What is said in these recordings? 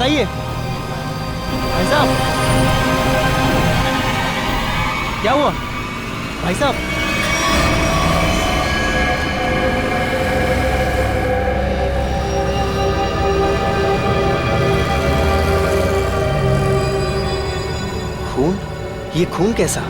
बताइए भाई साहब, क्या हुआ भाई साहब? खून? ये खून कैसा?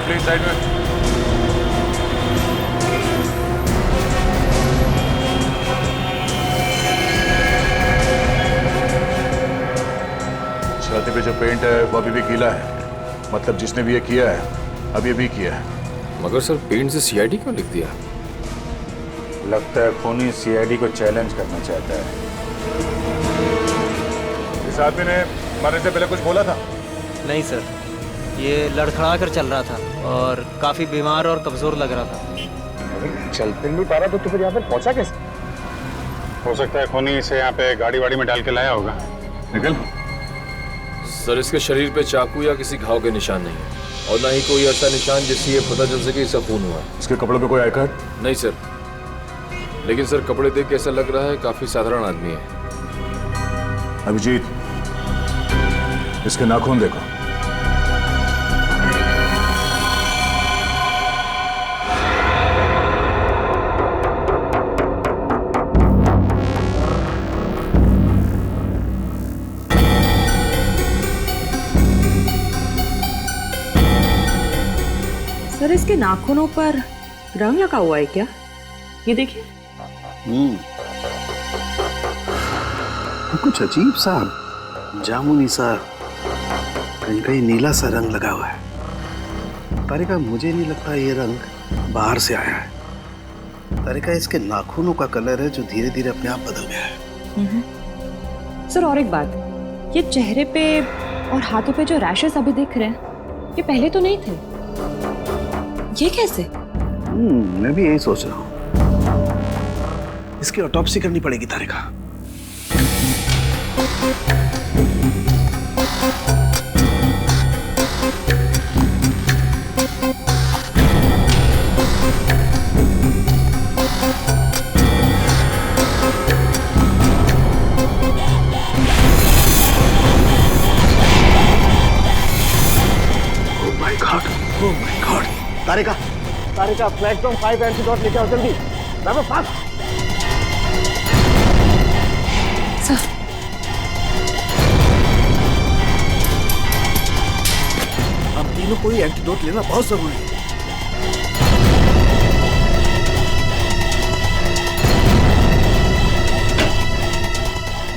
प्लीज साइड में। छाती पे जो पेंट है वो अभी भी गीला है, मतलब जिसने भी ये किया है अभी अभी किया है। मगर सर पेंट से सीआईडी क्यों लिख दिया? लगता है खूनी सीआईडी को चैलेंज करना चाहता है। इस आदमी ने मरने से पहले कुछ बोला था? नहीं सर, ये लड़खड़ा कर चल रहा था और काफी बीमार और कमजोर लग रहा था। चल फिर नहीं पा रहा तो फिर यहाँ पे पहुंचा कैसे? हो सकता है खूनी इसे यहाँ पे गाड़ी वाड़ी में डाल के लाया होगा। निकल। सर इसके शरीर पे चाकू या किसी घाव के निशान नहीं है और ना ही कोई ऐसा निशान जिससे ये पता चल सके इसका खून हुआ है। इसके कपड़ों पे कोई आई कार्ड? नहीं सर, लेकिन सर कपड़े देख के ऐसा लग रहा है काफी साधारण आदमी है। अभिजीत, इसके नाखून देखो। सर इसके नाखूनों पर रंग लगा हुआ है क्या? ये देखिए। कुछ अजीब सा जामुनी सा, कहीं कहीं नीला सा रंग लगा हुआ है। तारिका, मुझे नहीं लगता ये रंग बाहर से आया है। तारिका, इसके नाखूनों का कलर है जो धीरे धीरे अपने आप बदल गया है। सर और एक बात, ये चेहरे पे और हाथों पे जो रैशेस अभी दिख रहे हैं, ये पहले तो नहीं थे। ये कैसे? मैं भी यही सोच रहा हूँ। इसकी ऑटोप्सी करनी पड़ेगी Tarika. Oh my God! Tarika, Tarika, flashbomb 5 antidote लेके आओ जल्दी। मैं फास्ट। सर, हम तीनों को ये एंटीडोट लेना बहुत जरूरी है।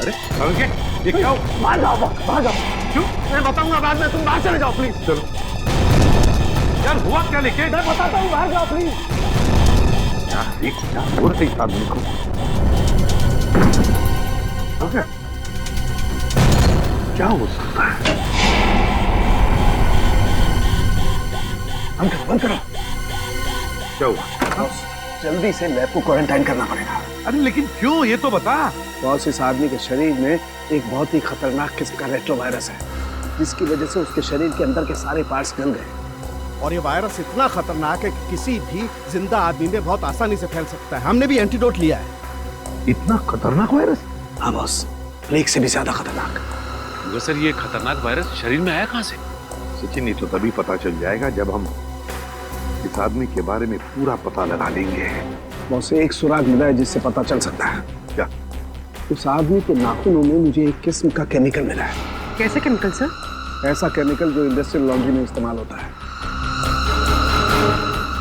अरे ये क्या? बाहर जाओ, बाहर जाओ। क्यों? मैं बताऊंगा बाद में, तुम बाहर चले जाओ प्लीज। चलो यार, हुआ क्या लेके? मैं बताता हूँ, बाहर जाओ प्लीज। क्या हो रहा है आदमी को? क्या हो सकता है? बंद करो। क्या हुआ? जल्दी से लैब को क्वारंटाइन करना पड़ेगा। अरे लेकिन क्यों, ये तो बता। बॉस, इस आदमी के शरीर में एक बहुत ही खतरनाक किस्म का रेट्रोवायरस है, जिसकी वजह से उसके शरीर के अंदर के सारे पार्ट्स गल गए। और ये वायरस इतना खतरनाक है कि किसी भी जिंदा आदमी में बहुत आसानी से फैल सकता है। हमने भी एंटीडोट लिया है। इतना खतरनाक वायरस? हाँ बॉस, प्लेग से भी ज्यादा खतरनाक। मगर सर ये खतरनाक वायरस शरीर में आया कहाँ से? सचिन, ये तो तभी पता चल जाएगा जब हम इस आदमी के बारे में पूरा पता लगा लेंगे। बॉस, एक सुराग मिला है जिससे पता चल सकता है। क्या? उस आदमी के नाखूनों में मुझे एक किस्म का केमिकल मिला है। कैसे केमिकल सर? ऐसा केमिकल जो इंडस्ट्रियल लॉन्ड्री में इस्तेमाल होता है।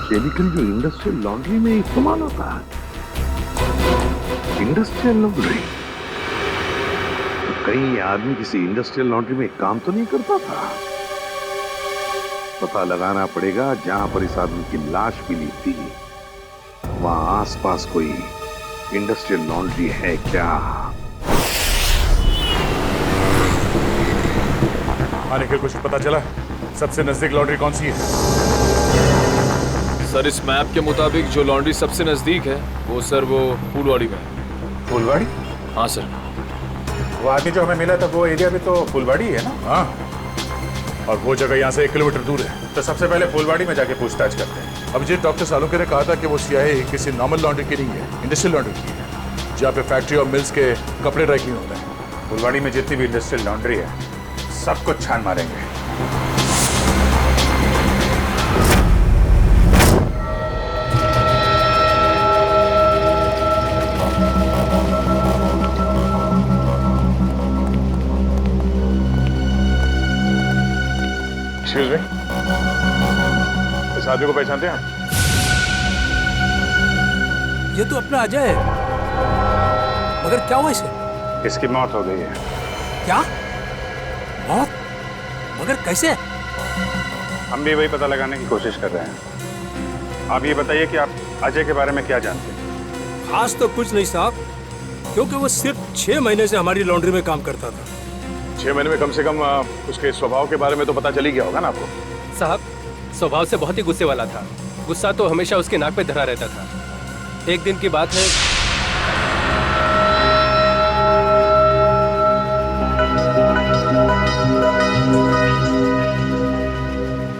केमिकल जो इंडस्ट्रियल लॉन्ड्री में इस्तेमाल होता है? Industrial laundry? तो कहीं ये आदमी किसी इंडस्ट्रियल लॉन्ड्री में काम तो नहीं करता था? पता लगाना पड़ेगा जहां पर इस आदमी की लाश मिली थी, वहां आसपास कोई इंडस्ट्रियल लॉन्ड्री है क्या? हाँ निखिल, कुछ पता चला? सबसे नजदीक लॉन्ड्री कौन सी है? सर इस मैप के मुताबिक जो लॉन्ड्री सबसे नजदीक है वो फूलवाड़ी में है। फुलवाड़ी? हाँ सर। वो आदमी जो हमें मिला था वो एरिया भी तो फुलवाड़ी है ना? हाँ, और वो जगह यहाँ से 1 किलोमीटर दूर है। तो सबसे पहले फुलवाड़ी में जाके पूछताछ करते हैं। अभिजीत, डॉक्टर सालुंके ने कहा था कि वो सियाही किसी नॉर्मल लॉन्ड्री की नहीं है, इंडस्ट्रियल लॉन्ड्री की है, जहाँ पे फैक्ट्री और मिल्स के कपड़े ड्राई क्लीन होते हैं। फुलवाड़ी में जितनी भी इंडस्ट्रियल लॉन्ड्री है सब कुछ छान मारेंगे। एक्सक्यूज मी, इस आदमी को पहचानते हैं आप? ये तो अपना अजय है, मगर क्या हुआ इसे? इसकी मौत हो गई है। क्या मौत? मगर कैसे? हम भी वही पता लगाने की कोशिश कर रहे हैं। आप ये बताइए कि आप अजय के बारे में क्या जानते हैं? खास तो कुछ नहीं साहब, क्योंकि वो सिर्फ 6 महीने से हमारी लॉन्ड्री में काम करता था। 6 महीने में कम से कम उसके स्वभाव के बारे में तो पता चल ही गया होगा ना आपको? साहब स्वभाव से बहुत ही गुस्से वाला था। गुस्सा तो हमेशा उसके नाक पे धरा रहता था। एक दिन की बात है,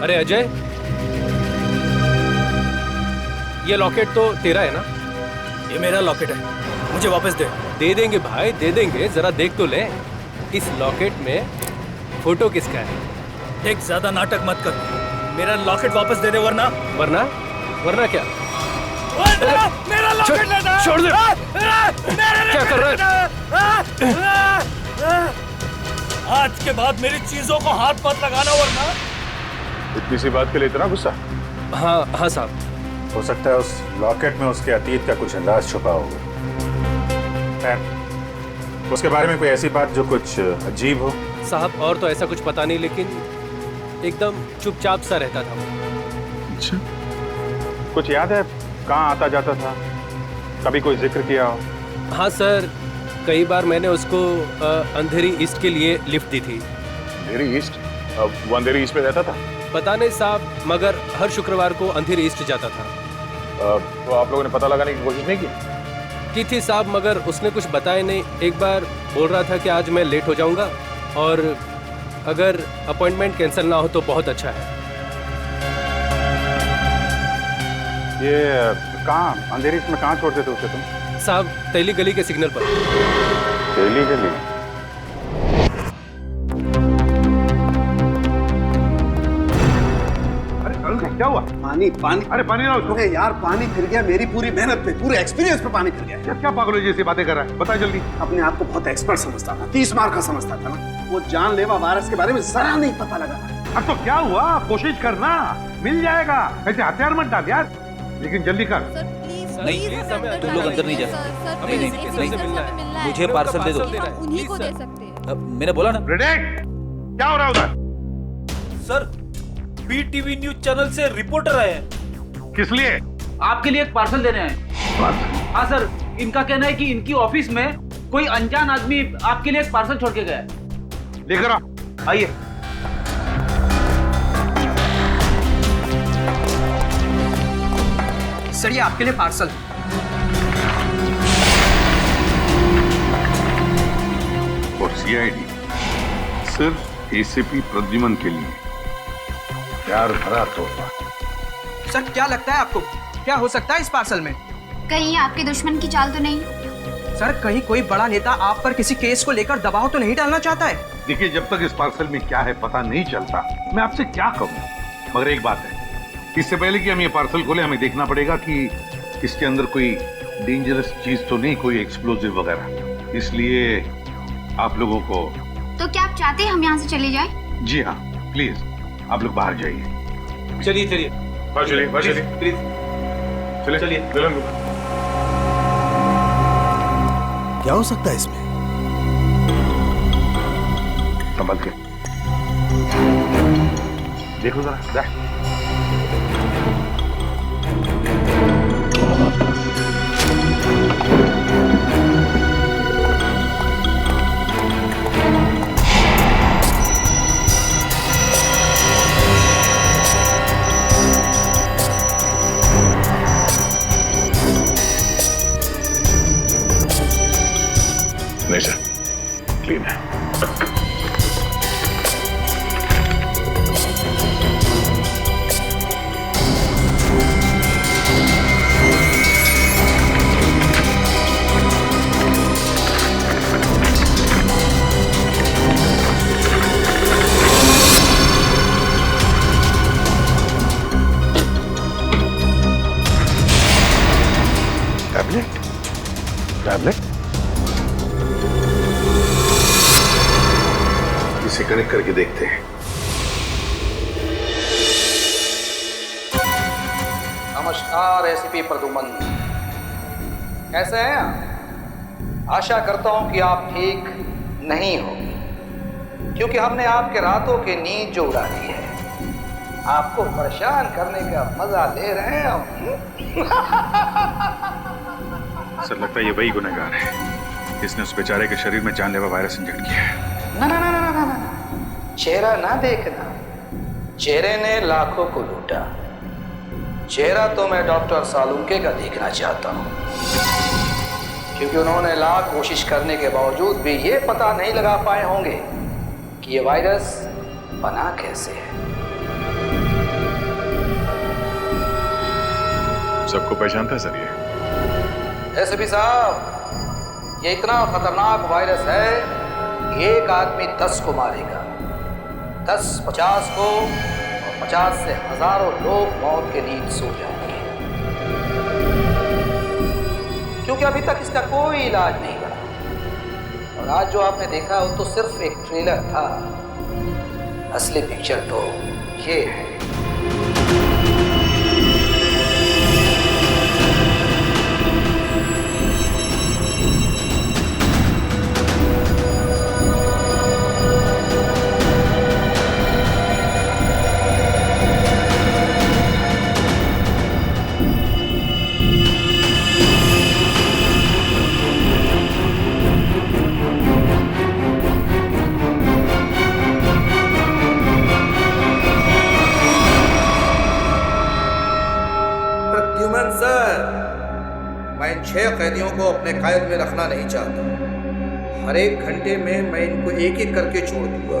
अरे अजय, ये लॉकेट तो तेरा है ना? ये मेरा लॉकेट है, मुझे वापस दे। दे देंगे भाई, दे देंगे, जरा देख तो ले। इस लॉकेट में फोटो किसका है? देख, ज्यादा नाटक मत कर, मेरा लॉकेट वापस दे दे, वरना वरना क्या? मेरा लॉकेट ले दे। छोड़ दे। क्या कर रहा है? आज के बाद मेरी चीजों को हाथ मत लगाना, वरना। इतनी सी बात के लिए इतना गुस्सा? हाँ साहब। हो सकता है उस लॉकेट में उसके अतीत का कुछ राज छुपा होगा। उसके बारे में कोई ऐसी बात जो कुछ अजीब हो? साहब और तो ऐसा कुछ पता नहीं, लेकिन एकदम चुपचाप सा रहता था वो। अच्छा, कुछ याद है कहाँ आता जाता था? कभी कोई जिक्र किया हो? हाँ सर, कई बार मैंने उसको अंधेरी ईस्ट के लिए लिफ्ट दी थी। अंधेरी ईस्ट? वो अंधेरी ईस्ट में रहता था? पता नहीं साहब, मगर हर शुक्रवार को अंधेरी ईस्ट जाता था। तो आप लोगों ने पता लगाने की कोशिश नहीं की थी साहब, मगर उसने कुछ बताया नहीं। एक बार बोल रहा था कि आज मैं लेट हो जाऊंगा और अगर अपॉइंटमेंट कैंसिल ना हो तो बहुत अच्छा है। ये कहाँ अंधेरी में कहाँ छोड़ते थे उसे तुम? साहब तेली गली के सिग्नल पर। तेली गली? क्या हुआ? पानी पानी। अरे पानी ना उसको। अरे यार पानी फिर गया, मेरी पूरी मेहनत पे, पूरे एक्सपीरियंस पे पानी फिर गया। क्या पागलों जैसी बातें कर रहा है? बता जल्दी। अपने आप को बहुत एक्सपर्ट समझता था, 30 मार का समझता था ना। वो जानलेवा वायरस के बारे में जरा नहीं पता लगा। अब तो क्या हुआ? कोशिश करना, मिल जाएगा। ऐसे हथियार मत डाल यार, लेकिन जल्दी कर। नहीं, तुम लोग अंदर नहीं जा सकते। हमें नहीं मिलना है। मुझे पार्सल दे दो। उन्हीं को दे सकते हैं। मैंने बोला ना। रेडी? क्या हो रहा है उधर? सर, BTV न्यूज चैनल से रिपोर्टर आए हैं। किस लिए? आपके लिए एक पार्सल देने हैं। हाँ सर, इनका कहना है कि इनकी ऑफिस में कोई अनजान आदमी आपके लिए एक पार्सल छोड़ के गया है। लेकर आओ। आइए। सर ये आपके लिए पार्सल। और CID सिर्फ ACP प्रद्युमन के लिए। प्यार भरा तोहफा। सर क्या लगता है आपको, क्या हो सकता है इस पार्सल में? कहीं आपके दुश्मन की चाल तो नहीं? सर कहीं कोई बड़ा नेता आप पर किसी केस को लेकर दबाव तो नहीं डालना चाहता है? देखिए, जब तक इस पार्सल में क्या है पता नहीं चलता, मैं आपसे क्या कहूँ। मगर एक बात है, इससे पहले कि हम ये पार्सल खोले हमें देखना पड़ेगा कि इसके अंदर कोई डेंजरस चीज तो नहीं, कोई एक्सप्लोजिव वगैरह। इसलिए आप लोगों को। तो क्या आप चाहते हैं हम यहाँ से चले जाएं? जी हाँ, प्लीज आप लोग बाहर जाइए। चलिए चलिए प्लीज चलिए। क्या हो सकता है इसमें? संभल के देखो जरा। करके देखते हैं। नमस्कार एसीपी प्रद्युमन, कैसे हैं आप? आशा करता हूं कि आप ठीक नहीं होंगे, क्योंकि हमने आपके रातों की नींद जो उड़ा दी है, आपको परेशान करने का मजा ले रहे हैं हम। सर लगता है ये वही गुनहगार है जिसने उस बेचारे के शरीर में जानलेवा वायरस इंजेक्ट किया है। ना ना ना ना ना ना, चेहरा ना देखना, चेहरे ने लाखों को लूटा। चेहरा तो मैं डॉक्टर सालुंके का देखना चाहता हूं, क्योंकि उन्होंने लाख कोशिश करने के बावजूद भी ये पता नहीं लगा पाए होंगे कि ये वायरस बना कैसे है। सबको पहचानता है सर ये? एसपी साहब, ये इतना खतरनाक वायरस है कि एक आदमी 10 को मारेगा, 10 50 को, और 50 से हजारों लोग मौत के नींद सो जाएंगे, क्योंकि अभी तक इसका कोई इलाज नहीं बना। और आज जो आपने देखा वो तो सिर्फ एक ट्रेलर था, असली पिक्चर तो ये है। प्रद्युमन सर, मैं इन 6 कैदियों को अपने कैद में रखना नहीं चाहता। हर एक घंटे में मैं इनको एक एक करके छोड़ दूंगा,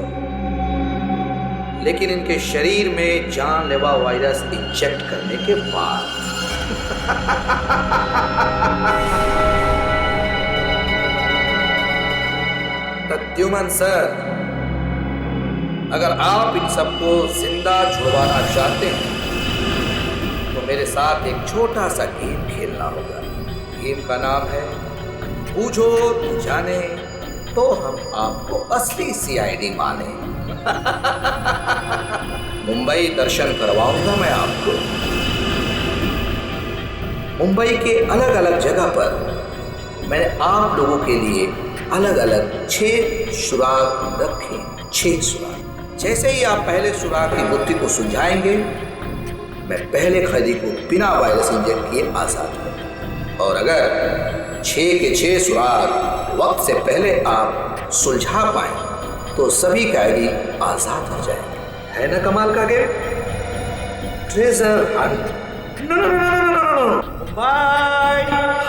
लेकिन इनके शरीर में जानलेवा वायरस इंजेक्ट करने के बाद। प्रद्युमन सर, अगर आप इन सबको जिंदा छुड़वाना चाहते हैं तो मेरे साथ एक छोटा सा गेम खेलना होगा। गेम का नाम है बूझो तो जाने, तो हम आपको असली सीआईडी माने। मुंबई दर्शन करवाऊंगा मैं आपको। मुंबई के अलग अलग जगह पर मैंने आप लोगों के लिए अलग अलग 6 सुराग रखे। 6 सुराग। जैसे ही आप पहले सुराग की गुत्थी को सुलझाएंगे, मैं पहले कैदी को बिना वायरस इंजेक्ट किए आजाद करूंगा। और अगर 6 के 6 सुराग वक्त से पहले आप सुलझा पाए तो सभी कैदी आजाद हो जाएंगे। है ना कमाल का game? Treasure hunt. No no no no no, bye hunt.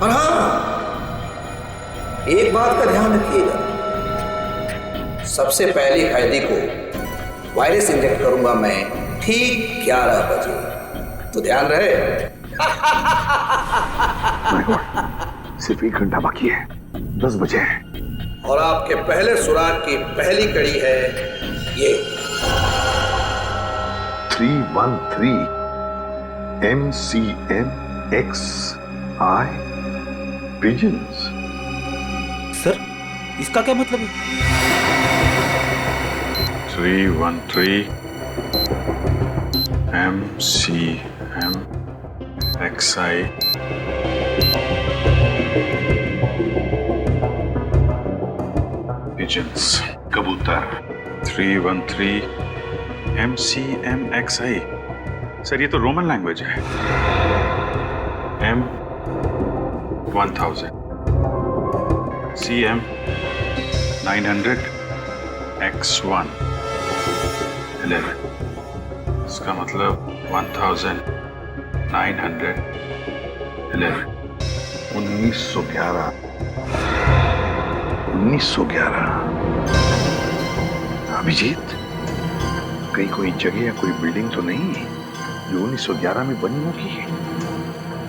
और हाँ, एक बात का ध्यान रखिएगा, सबसे पहले कैदी को वायरस इंजेक्ट करूंगा मैं ठीक 11 बजे, तो ध्यान रहे। सिर्फ 1 घंटा बाकी है, 10 बजे है। और आपके पहले सुराग की पहली कड़ी है ये 313 MCMXI पिजन्स। सर, इसका क्या मतलब है? 313 MCMXI पिजन्स, कबूतर। 313 MCMXI। सर ये तो रोमन लैंग्वेज है। M1000 CM 900 X1 11। इसका मतलब 1911 1911। 1911। अभिजीत, कहीं कोई जगह या कोई बिल्डिंग तो नहीं है जो 1911 में बनी होगी?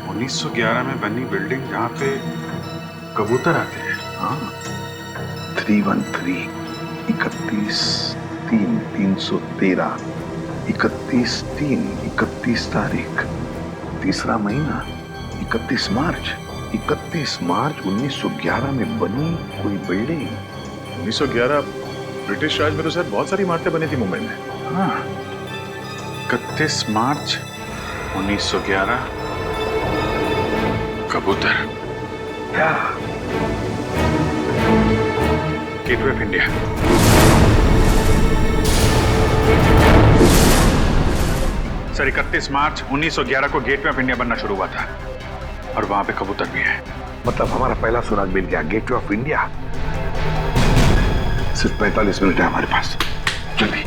1911 में बनी बिल्डिंग जहाँ पे कबूतर आते हैं। हाँ, 313 31 3 313 31 3 31 तारीख, तीसरा महीना 31 मार्च। 31 मार्च 1911 में बनी कोई बिल्डिंग 1911 ब्रिटिश राज में तो सर बहुत सारी इमारतें बनी थी मुंबई में। हाँ, 31 मार्च 1911 कबूतर, क्या गेटवे ऑफ इंडिया। सर 31 मार्च 1911 को गेटवे ऑफ इंडिया बनना शुरू हुआ था और वहां पे कबूतर भी है। मतलब हमारा पहला सुराग मिल गया, गेटवे ऑफ इंडिया। सिर्फ 45 मिनट है हमारे पास। जल्दी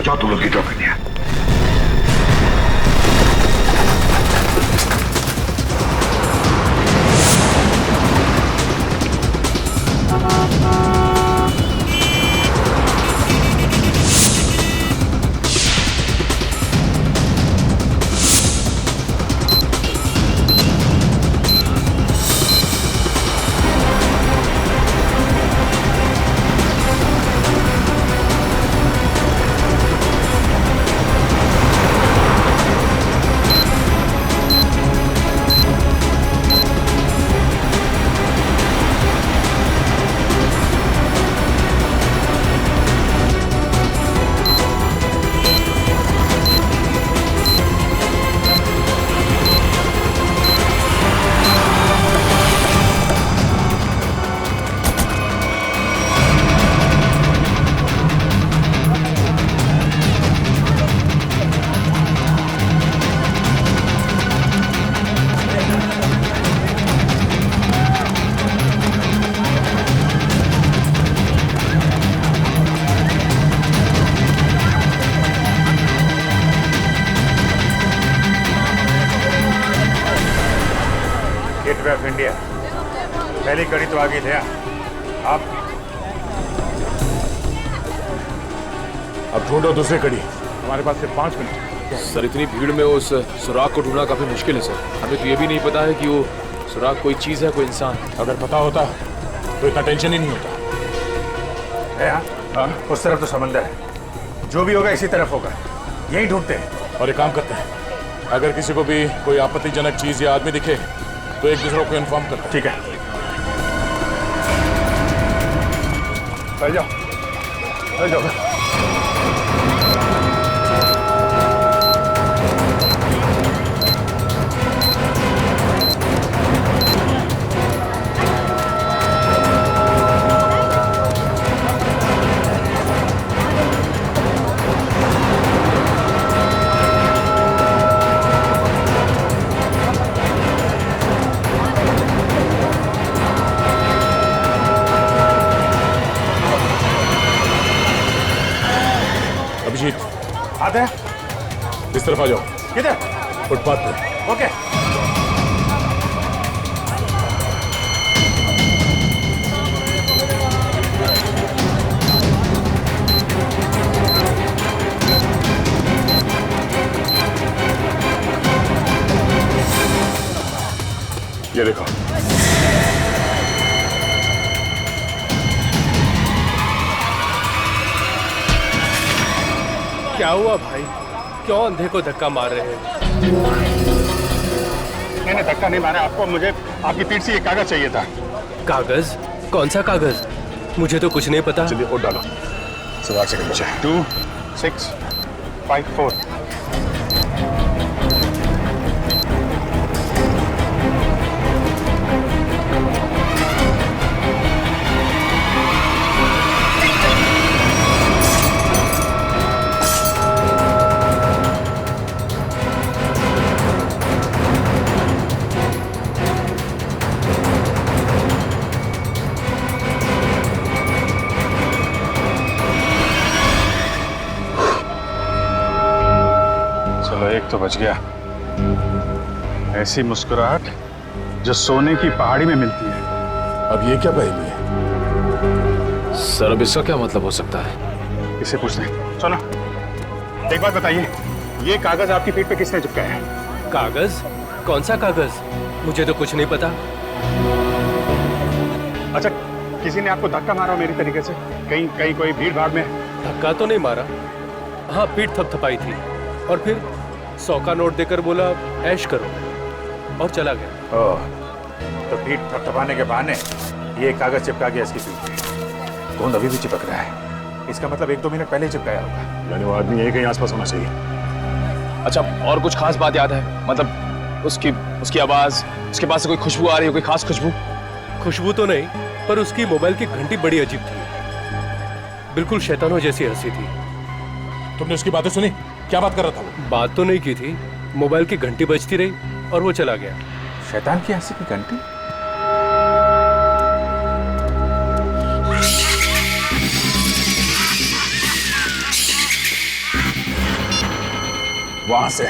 जाओ तुम लोग gateway of India. Gateway of India, पहली कड़ी तो आगे थे आप। अब ढूंढो दूसरी कड़ी, हमारे पास सिर्फ 5 मिनट। सर इतनी भीड़ में उस सुराग को ढूंढना काफी मुश्किल है सर। हमें तो ये भी नहीं पता है कि वो सुराग कोई चीज है, कोई इंसान। अगर पता होता तो इतना टेंशन ही नहीं होता। हाँ, उस तरफ तो समंदर है, जो भी होगा इसी तरफ होगा, यही ढूंढते हैं। और एक काम करते हैं, अगर किसी को भी कोई आपत्तिजनक चीज या आदमी दिखे तो एक दूसरे को इन्फॉर्म करते। ठीक है, चल जाओ, चल जाओ। आते हैं, इस तरफ आ जाओ। किधर? फुटपाथ पे। ओके। ये देखो, क्या हुआ भाई, क्यों अंधे को धक्का मार रहे हैं? मैंने धक्का नहीं मारा आपको, मुझे आपकी पीठ से ये कागज चाहिए था। कागज? कौन सा कागज? मुझे तो कुछ नहीं पता। चलिए वोट डालो। सवाल से नीचे 2 6 5 4। एक तो बच गया। ऐसी मुस्कुराहट जो सोने की पहाड़ी में मिलती है। अब ये क्या पहेली है? सर अब इसका क्या मतलब हो सकता है? इसे पूछते हैं। सुनो, एक बात बताइए, ये कागज आपकी पीठ पे किसने चिपकाया है? कागज? कौन सा कागज? मुझे तो कुछ नहीं पता। अच्छा, किसी ने आपको धक्का मारा मेरी तरीके से? कहीं कोई भीड़ भाड़ में? धक्का तो नहीं मारा, हाँ पीठ थपथपाई थी और फिर 100 का नोट देकर बोला ऐश करो और चला गया। ओह, तो पीठ थपथपाने के बहाने ये कागज चिपका गया इसकी पीठ पे। गोंद अभी भी चिपक रहा है। इसका मतलब 1-2 मिनट पहले ही चिपकाया होगा। यानी वो आदमी यही कहीं आसपास होना चाहिए। अच्छा, और कुछ खास बात याद है? मतलब उसकी आवाज, उसके पास से कोई खुशबू आ रही हो, कोई खास खुशबू? खुशबू तो नहीं, पर उसकी मोबाइल की घंटी बड़ी अजीब थी, बिल्कुल शैतानों जैसी हंसी थी। तुमने उसकी बातें सुनी? क्या बात कर रहा था वो? बात तो नहीं की थी, मोबाइल की घंटी बजती रही और वो चला गया। शैतान की हंसी की घंटी? वहां से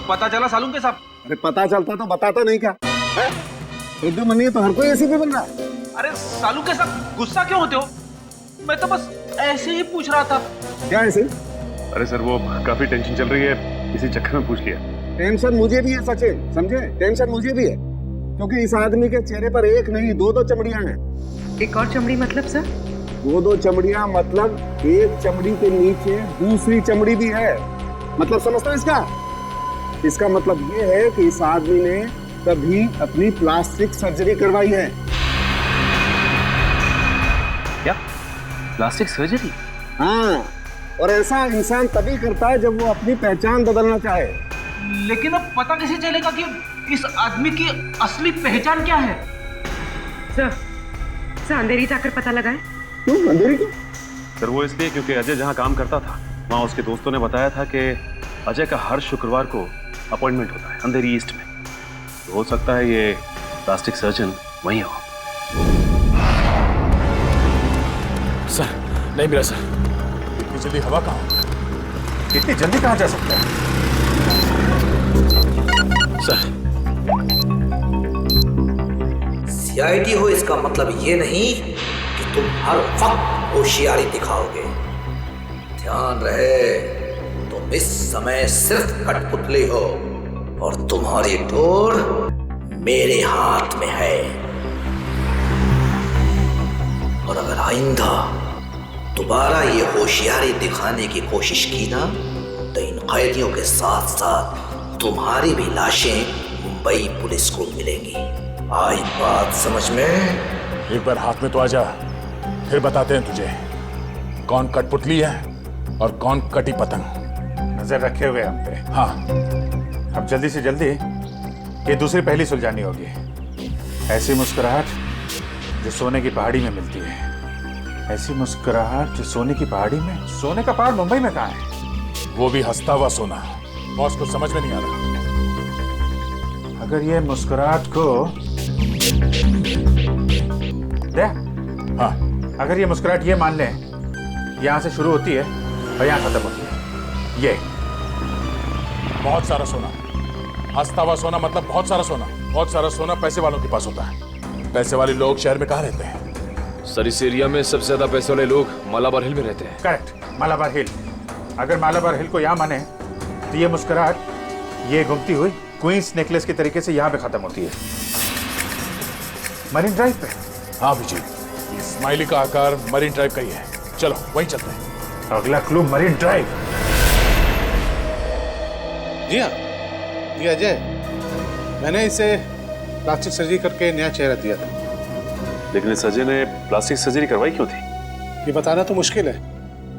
पता चला सालून के साहब? अरे पता चलता तो बताता नहीं क्या है? एकदम मनी है तो हर कोई ऐसे भी बन रहा। अरे सालू के साथ गुस्सा क्यों होते हो? मैं तो बस ऐसे ही पूछ रहा था। क्या ऐसे? अरे सर वो काफी टेंशन चल रही है, इसी चक्कर में पूछ लिया। टेंशन मुझे भी है सचिन, समझे? टेंशन मुझे भी है क्योंकि इस आदमी के चेहरे पर एक नहीं 2-2 चमड़ियां हैं। एक और चमड़ी मतलब सर? 2-2 चमड़ियां मतलब एक चमड़ी के नीचे दूसरी चमड़ी भी है। मतलब समझता है इसका मतलब ये है कि इस आदमी ने कभी अपनी प्लास्टिक सर्जरी करवाई है। क्या? Plastic surgery? हाँ, और ऐसा इंसान तभी करता है जब वो अपनी पहचान बदलना चाहे। लेकिन अब पता कैसे चलेगा कि इस आदमी की असली पहचान क्या है? सर अंधेरी जाकर पता लगाए। क्यों अंधेरी क्यों? सर वो इसलिए क्योंकि अजय जहाँ काम करता था वहाँ उसके दोस्तों ने बताया था कि अजय का हर शुक्रवार को अपॉइंटमेंट होता है अंधेरी ईस्ट में। तो हो सकता है ये प्लास्टिक सर्जन वहीं हो। सर नहीं मिला सर। इतनी जल्दी हवा कहाँ? इतनी जल्दी कहाँ जा सकता है? सर सीआईडी हो इसका मतलब ये नहीं कि तुम हर वक्त होशियारी दिखाओगे। ध्यान रहे तुम इस समय सिर्फ कठपुतली हो और तुम्हारी डोर मेरे हाथ में है। और अगर आइंदा दोबारा ये होशियारी दिखाने की कोशिश की ना तो इन कैदियों के साथ साथ तुम्हारी भी लाशें मुंबई पुलिस को मिलेंगी। आई बात समझ में? एक बार हाथ में तो आ जा, फिर बताते हैं तुझे कौन कठपुतली है और कौन कटी पतंग। नजर रखे हुए हम पे। हाँ, अब जल्दी से जल्दी ये दूसरी पहली सुलझानी होगी। ऐसी मुस्कुराहट जो सोने की पहाड़ी में मिलती है। ऐसी मुस्कुराहट जो सोने की पहाड़ी में। सोने का पहाड़ मुंबई में कहाँ है? वो भी हंसता हुआ सोना। बॉस को समझ में नहीं आ रहा। अगर ये मुस्कुराहट को दे, हाँ, अगर ये मुस्कुराहट ये मान ले यहां से शुरू होती है और यहां खत्म होती है, ये बहुत सारा सोना। हंसता हुआ सोना मतलब बहुत सारा सोना। बहुत सारा सोना पैसे वालों के पास होता है। पैसे वाले लोग शहर में कहाँ रहते हैं? सर इस एरिया में सबसे ज्यादा पैसे वाले लोग मालाबार हिल में रहते हैं। करेक्ट, मालाबार हिल। अगर मालाबार हिल को यहाँ माने तो ये मुस्कुराहट ये घूमती हुई क्वींस नेकलेस के तरीके से यहाँ पे खत्म होती है, मरीन ड्राइव पे। हाँ विजय, स्माइली का आकार मरीन ड्राइव का ही है। चलो वहीं चलते हैं। अगला क्लू मरीन ड्राइव। जी हाँ, जी अजय, मैंने इसे प्लास्टिक सर्जरी करके नया चेहरा दिया था। लेकिन इस अजय ने प्लास्टिक सर्जरी करवाई क्यों थी? ये बताना तो मुश्किल है।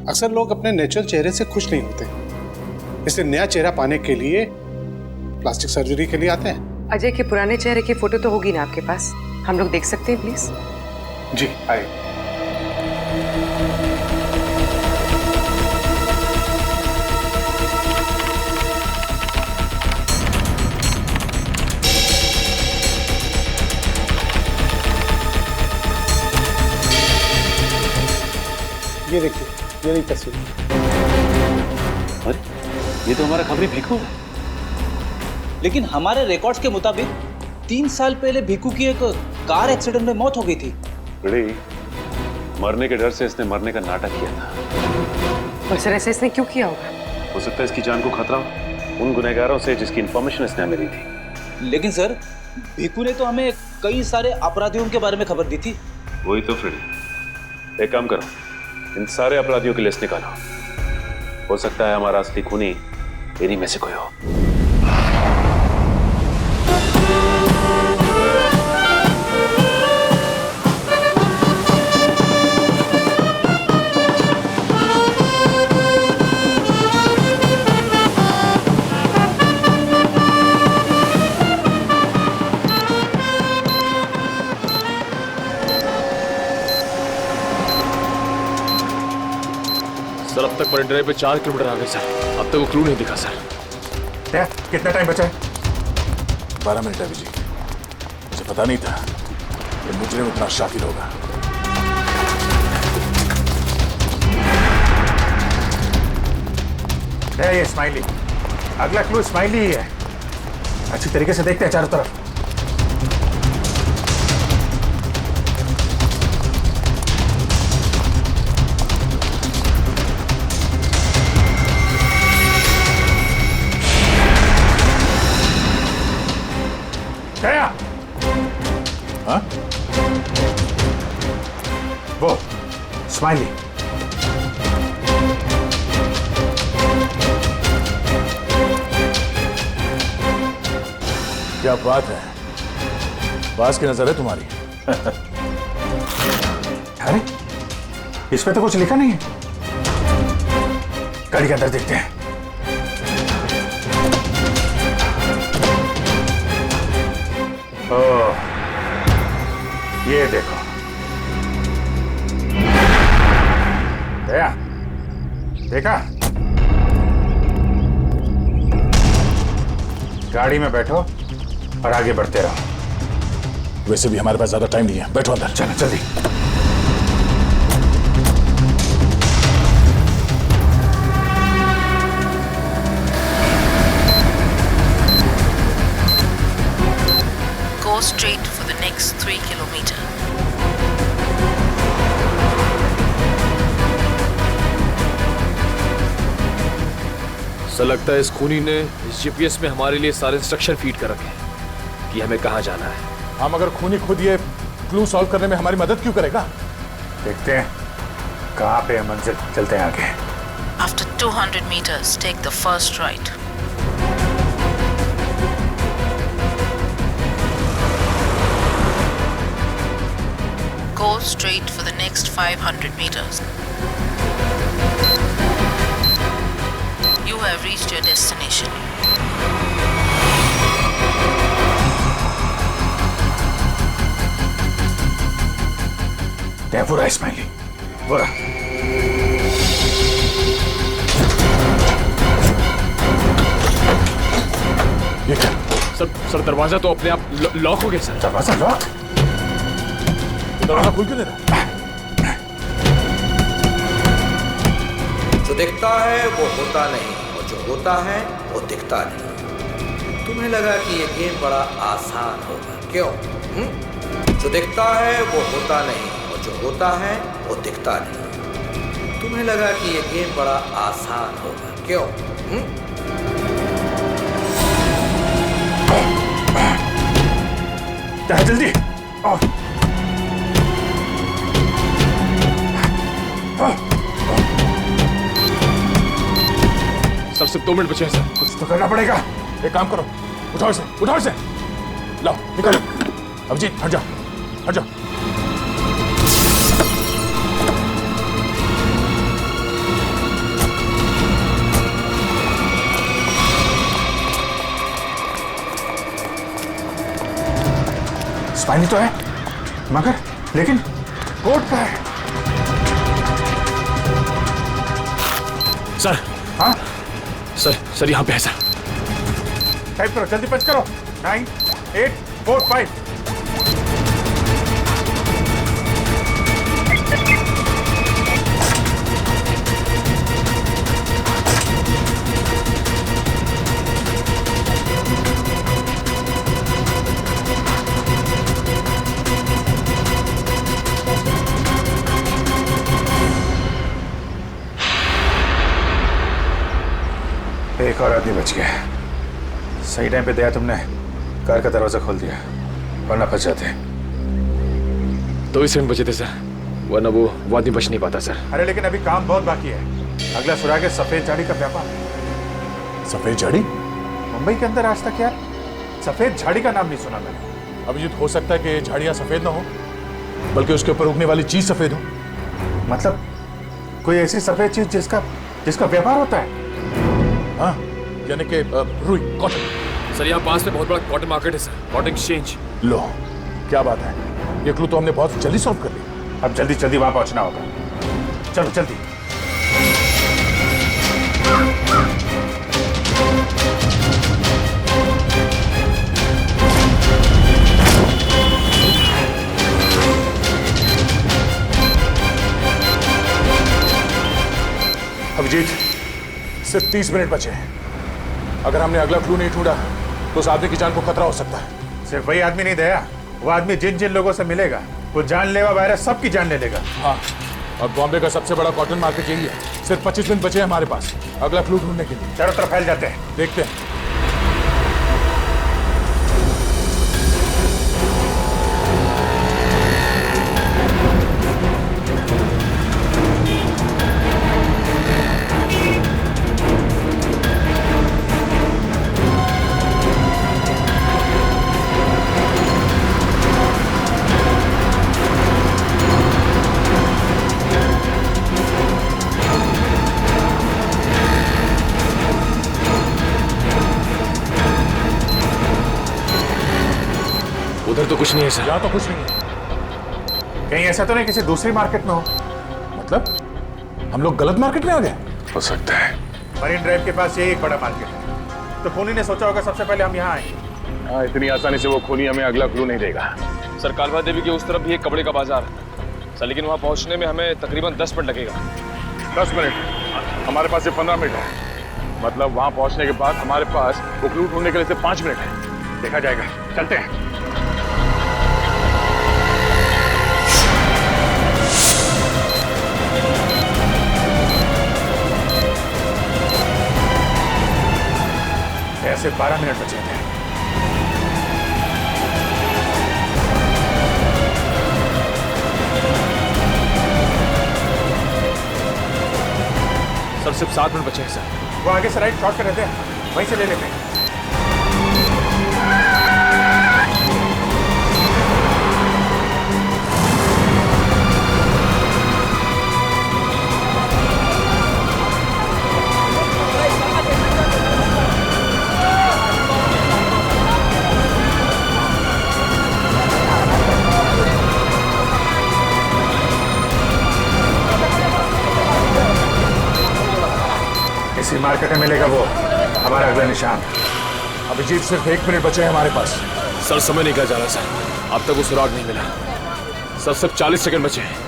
अक्सर लोग अपने नेचुरल चेहरे से खुश नहीं होते, इसलिए नया चेहरा पाने के लिए प्लास्टिक सर्जरी के लिए आते हैं। अजय के पुराने चेहरे की फोटो तो होगी ना आपके पास? हम लोग देख सकते हैं प्लीज? जी आइए। ये देखिए, ये रही तस्वीर। अरे ये तो हमारा खबरी भिक्खू है। लेकिन हमारे रिकॉर्ड्स के मुताबिक 3 साल पहले भिक्खू की एक कार एक्सीडेंट में मौत हो गई थी। बड़ी मरने के डर से इसने मरने का नाटक किया था। और सर ऐसा इसने क्यों किया होगा? हो सकता है इसकी जान को खतरा हो उन गुनहगारों से जिसकी इंफॉर्मेशन इसने हमें दी थी। लेकिन सर भिक्खू ने तो हमें कई सारे अपराधियों के बारे में खबर दी थी। वही तो फ्रेडी, एक काम करो, इन सारे अपराधियों की लिस्ट निकालो। हो सकता है हमारा असली खूनी इन्हीं में से कोई हो। सर अब तक मरीन ड्राइव पे 4 किलोमीटर आ गए सर। अब तक वो क्लू नहीं दिखा सर। कितना टाइम बचा है? 12 मिनट है विजय। मुझे पता नहीं था कि मुजरिम इतना शातिर होगा। है ये स्माइली। अगला क्लू स्माइली ही है। अच्छी तरीके से देखते हैं चारों तरफ। गया? हाँ? वो स्माइली। क्या बात है, बास की नजर है तुम्हारी। अरे इस पे तो कुछ लिखा नहीं है। गाड़ी के अंदर देखते हैं। ओह, ये देखो। दया, देखा? गाड़ी में बैठो और आगे बढ़ते रहो। वैसे भी हमारे पास ज्यादा टाइम नहीं है। बैठो अंदर, चलो जल्दी। Go straight for the next 3 kilometers. Sir लगता है इस खूनी ने इस जीपीएस में हमारे लिए सारे इंस्ट्रक्शन फीड कर रखे हैं कि हमें कहाँ जाना है। हम अगर खूनी खुद ये क्लू सॉल्व करने में हमारी मदद क्यों करेगा? देखते हैं कहाँ पे है मंजिल। चलते हैं आगे। After 200 meters, take the first right. Go straight for the next 500 meters. You have reached your destination. तैफुर है स्माइली। बोला। ये क्या? सर दरवाजा तो अपने आप लॉक हो गया सर। दरवाजा लॉक? दरवाजा खुल क्यों नहीं रहा? जो दिखता है वो होता नहीं और जो होता है वो दिखता नहीं। तुम्हें लगा कि ये गेम बड़ा आसान होगा, क्यों? जो दिखता है वो होता नहीं और जो होता है वो दिखता नहीं। तुम्हें लगा कि ये गेम बड़ा आसान होगा, क्यों? क्या है, जल्दी सर सिर्फ 2 मिनट बचे हैं सर। कुछ तो करना पड़ेगा। एक काम करो, उठाओ इसे लाओ, निकालो। अभिजीत हट जाओ। स्पाइनी तो है, मगर लेकिन कोट का है। सर। हाँ सर यहाँ पे है सर। टाइप करो, जल्दी पंच करो। 9, 8, 4, 5। एक और आदमी बच गया। सही टाइम पे दया तुमने कार का दरवाजा खोल दिया, वरना फंस जाते। 2 सेकंड बचे थे सर, वरना वो आदमी बच नहीं पाता सर। अरे लेकिन अभी काम बहुत बाकी है। अगला सुराग है सफेद झाड़ी का व्यापार। सफेद झाड़ी? मुंबई के अंदर आज तक यार सफेद झाड़ी का नाम नहीं सुना मैंने। अब ये हो सकता है कि झाड़ियां सफेद ना हो, बल्कि उसके ऊपर उगने वाली चीज सफेद हो। मतलब कोई ऐसी सफेद चीज जिसका व्यापार होता है। हाँ, यानी कि रुई, कॉटन। सर यहाँ पास में बहुत बड़ा कॉटन मार्केट है सर, कॉटन एक्सचेंज। लो, क्या बात है। ये क्लू तो हमने बहुत जल्दी सॉल्व कर लिया। अब जल्दी वहां पहुंचना होगा। चलो जल्दी। अभिजीत, सिर्फ 30 मिनट बचे हैं। अगर हमने अगला क्लू नहीं ढूंढा तो उस आदमी की जान को खतरा हो सकता है। सिर्फ वही आदमी नहीं दया, वो आदमी जिन लोगों से मिलेगा वो जानलेवा वायरस सबकी जान ले लेगा। हाँ, और बॉम्बे का सबसे बड़ा कॉटन मार्केट यही है। सिर्फ 25 मिनट बचे हैं हमारे पास अगला क्लू ढूंढने के लिए। चारों तरफ फैल जाते हैं, देखते हैं। उधर तो कुछ नहीं है सर। यहाँ तो कुछ नहीं है। कहीं ऐसा तो नहीं किसी दूसरी मार्केट में हो? मतलब हम लोग गलत मार्केट में आ गए? हो सकता है। मरीन ड्राइव के पास यही एक बड़ा मार्केट है, तो खूनी ने सोचा होगा सबसे पहले हम यहाँ आएंगे। हाँ, इतनी आसानी से वो खूनी हमें अगला क्लू नहीं देगा। सर कालवा देवी के उस तरफ भी एक कपड़े का बाजार है सर, लेकिन वहाँ पहुँचने में हमें तकरीबन 10 मिनट लगेगा। 10 मिनट? हमारे पास सिर्फ 15 मिनट है। मतलब वहाँ पहुँचने के बाद हमारे पास वो क्लू ढूंढने के लिए सिर्फ 5 मिनट है। देखा जाएगा, चलते हैं। ऐसे 12 मिनट बचे थे। सर सिर्फ 7 मिनट बचे हैं सर। वो आगे से राइट शॉर्ट कर रहते हैं, वहीं से ले लेते हैं। मार्केट में मिलेगा वो हमारा अगला निशान। अभिजीत सिर्फ 1 मिनट बचे हैं हमारे पास। सर समय निकल जा रहा सर, अब तक वो सुराग नहीं मिला सर, सिर्फ 40 सेकंड बचे हैं।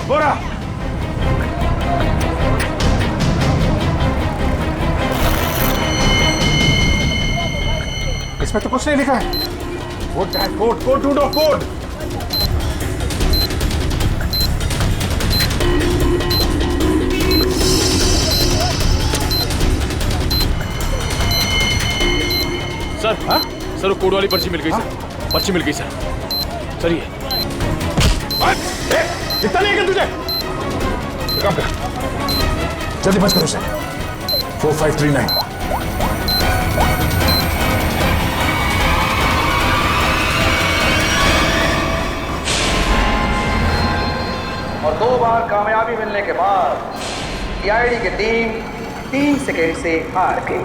बोरा इसमें तो कुछ नहीं लिखा है। कोड क्या है? कोड कोड ढूंढो, कोड। सर हाँ सर, वो कोड वाली पर्ची मिल गई सर, पर्ची मिल गई सर। सर ये इतना नहीं है तुझे, काम कर जल्दी, बच कर उसे। 4539 और 2 बार कामयाबी मिलने के बाद सीआईडी की टीम 3 सेकेंड से हार गई।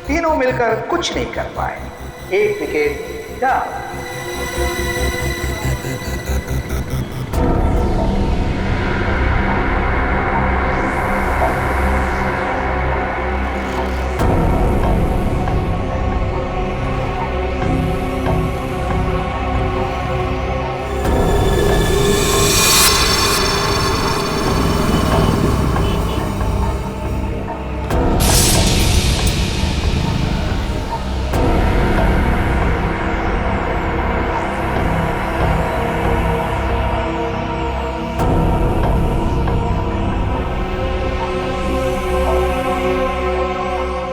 तीनों मिलकर कुछ नहीं कर पाए, 1 विकेट डाउन।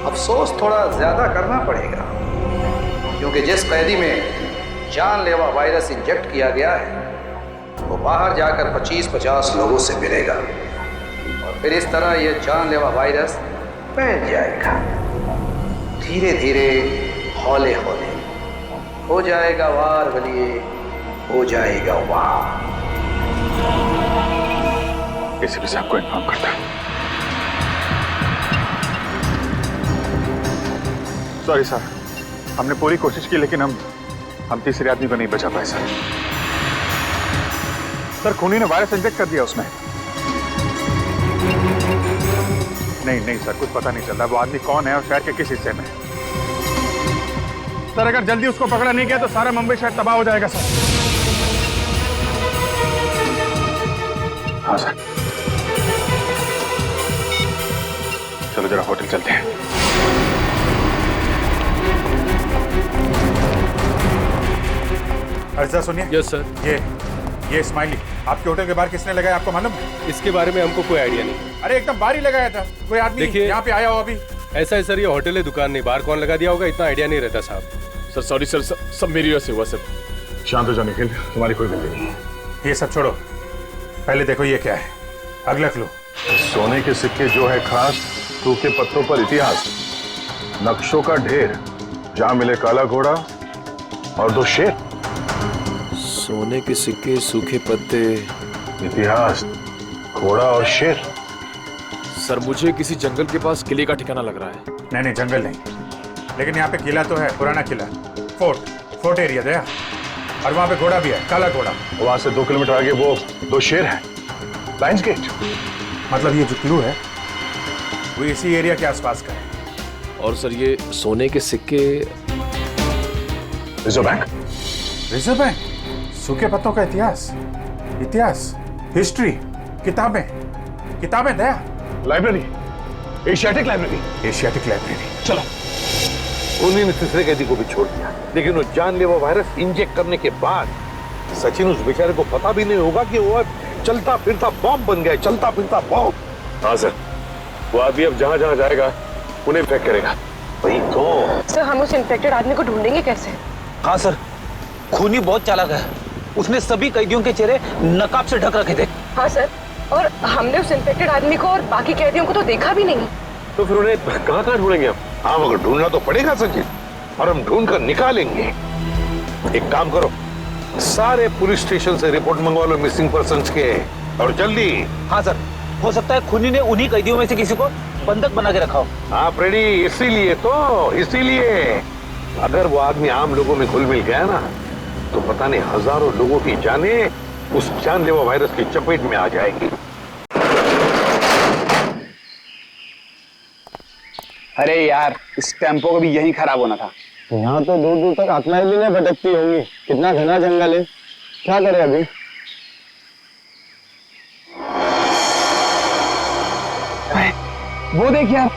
अफसोस थोड़ा ज्यादा करना पड़ेगा, क्योंकि जिस कैदी में जानलेवा वायरस इंजेक्ट किया गया है वो बाहर जाकर 25-50 लोगों से मिलेगा और फिर इस तरह ये जानलेवा वायरस फैल जाएगा। धीरे धीरे, हौले हौले हो जाएगा वार बलिए, हो जाएगा वार। एसीपी साहब को इन्फॉर्म करता है। सॉरी सर, हमने पूरी कोशिश की लेकिन हम तीसरे आदमी को नहीं बचा पाए सर। सर खूनी ने वायरस इंजेक्ट कर दिया उसमें। नहीं सर, कुछ पता नहीं चल रहा वो आदमी कौन है और शहर के किस हिस्से में। सर अगर जल्दी उसको पकड़ा नहीं गया तो सारा मुंबई शहर तबाह हो जाएगा सर। हाँ सर, चलो जरा होटल चलते हैं। अर्जा सुनिए। Yes sir. ये स्माइली आपके होटल के बाहर किसने लगाया, आपको मालूम है? इसके बारे में हमको कोई आइडिया नहीं। अरे एकदम बाहर ही लगाया था, कोई आदमी यहाँ पे आया हो अभी? ऐसा है सर, ये होटल है, दुकान नहीं, बाहर कौन लगा दिया होगा इतना आइडिया नहीं रहता साहब। सर सॉरी सर, सब मेरी वजह से हुआ सर। शांत हो जाओ निखिल, तुम्हारी कोई गलती नहीं है। ये सब छोड़ो, पहले देखो ये क्या है, अगला क्लू। सोने के सिक्के जो है खास, सूखे पत्तों पर इतिहास, नक्शों का ढेर, जहां मिले काला घोड़ा और 2 शेर। सोने के सिक्के, सूखे पत्ते, इतिहास, घोड़ा और शेर। सर मुझे किसी जंगल के पास किले का ठिकाना लग रहा है। नहीं जंगल नहीं, लेकिन यहाँ पे किला तो है, पुराना किला, फोर्ट एरिया दया, और वहाँ पे घोड़ा भी है, काला घोड़ा। वहां से 2 किलोमीटर आगे वो 2 शेर है, लाइन्स गेट। मतलब ये जो क्लू है वो इसी एरिया के आसपास का है। और सर ये सोने के सिक्के, रिजर्व बैंक। रिजर्व बैंक, सूखे पत्तों का इतिहास, हिस्ट्री, किताबें दया, लाइब्रेरी, एशियाटिक लाइब्रेरी। चलो। उन्हीं ने तीसरे कैदी को भी छोड़ दिया, लेकिन वो जानलेवा वायरस इंजेक्ट करने के बाद सचिन उस बेचारे को पता भी नहीं होगा कि वो चलता फिरता बॉम्ब बन गया, चलता फिरता बॉम्ब। हाँ सर, वो आदमी अब जहाँ जहाँ जाएगा उन्हें इन्फेक्ट करेगा। वही तो सर, हम उस इन्फेक्टेड आदमी को ढूंढेंगे कैसे? हाँ सर, खूनी बहुत चालाक है, उसने सभी कैदियों के चेहरे नकाब से ढक रखे थे। हाँ सर, और हमने उस इन्फेक्टेड आदमी को और बाकी कैदियों को तो देखा भी नहीं। तो फिर उन्हें कहाँ ढूंढेंगे हम? हाँ मगर ढूंढना तो पड़ेगा सचिन। और हम ढूंढ कर निकालेंगे। एक काम करो, सारे पुलिस स्टेशन से रिपोर्ट मंगवा लो मिसिंग पर्सन्स के, और जल्दी। हाँ सर, हो सकता है खूनी ने उन्हीं कैदियों में से किसी को बंधक बना के रखा हो। हाँ फ्रेडी, इसीलिए अगर वो आदमी आम लोगों में घुल मिल गया ना, तो पता नहीं हजारों लोगों की जानें उस जानलेवा वायरस की चपेट में आ जाएगी। अरे यार, इस टेम्पो को भी यही खराब होना था। यहाँ तो दूर दूर तक आत्माएं भी नहीं भटकती होंगी। कितना घना जंगल है, क्या करें अभी? वो देख यार,